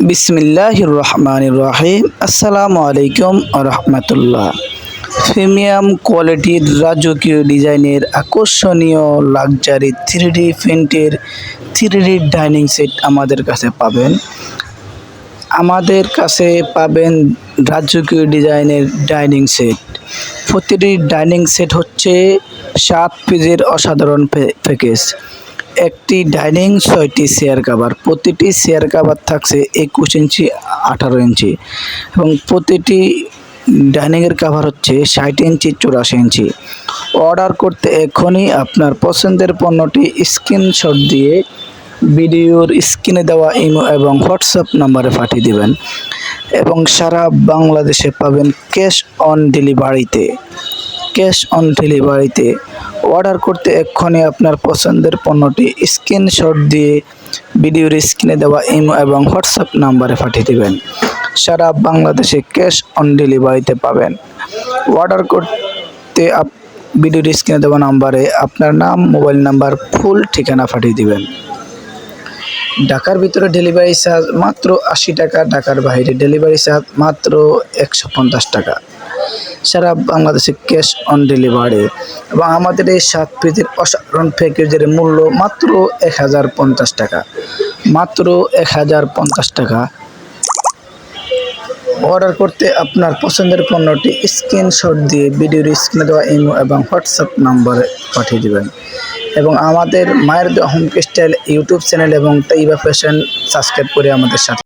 বিসমিল্লাহির রহমানির রহিম। আসসালামু আলাইকুম রহমতুল্লাহ। প্রিমিয়াম কোয়ালিটির রাজকীয় ডিজাইনের আকর্ষণীয় লাক্সারি 3D প্রিন্টের 3D ডাইনিং সেট আমাদের কাছে পাবেন। রাজকীয় ডিজাইনের ডাইনিং সেট। প্রতিটি ডাইনিং সেট হচ্ছে 7 পিসের অসাধারণ প্যাকেজ। একটি ডাইনিং 6টি চেয়ার কাভার, প্রতিটি চেয়ার কাভার থাকছে 21 ইঞ্চি 18 ইঞ্চি এবং প্রতিটি ডাইনিংয়ের কাভার হচ্ছে 60 ইঞ্চি 84 ইঞ্চি। অর্ডার করতে এখনই আপনার পছন্দের পণ্যটি স্ক্রিনশট দিয়ে ভিডিওর স্ক্রিনে দেওয়া ইমো এবং হোয়াটসঅ্যাপ নাম্বারে পাঠিয়ে দেবেন এবং সারা বাংলাদেশে পাবেন ক্যাশ অন ডেলিভারিতে। অর্ডার করতে এক্ষুনি আপনার পছন্দের পণ্যটি স্ক্রিনশট দিয়ে ভিডিওর স্ক্রিনে দেওয়া ইমো এবং হোয়াটসঅ্যাপ নাম্বারে পাঠিয়ে দেবেন। সারা বাংলাদেশে ক্যাশ অন ডেলিভারিতে পাবেন। অর্ডার করতে ভিডিওর স্ক্রিনে দেওয়া নাম্বারে আপনার নাম, মোবাইল নাম্বার, ফুল ঠিকানা পাঠিয়ে দিবেন। ঢাকার ভিতরে ডেলিভারি চার্জ মাত্র 80 টাকা, ঢাকার বাইরে ডেলিভারি চার্জ মাত্র 150 টাকা। সারা বাংলাদেশে ক্যাশ অন ডেলিভারি এবং আমাদের এই 7 পিসের অসাধারণ প্যাকেজের মূল্য মাত্র 1050 টাকা। মাত্র 1050 টাকা। অর্ডার করতে আপনার পছন্দের পণ্যটি স্ক্রিনশট দিয়ে ভিডিওর স্ক্রিনে দেওয়া ইমো এবং হোয়াটসঅ্যাপ নাম্বারে পাঠিয়ে দেবেন এবং আমাদের মায়ের দোয়া হোম স্টাইল ইউটিউব চ্যানেল এবং তাইবা ফ্যাশন সাবস্ক্রাইব করে আমাদের সাথে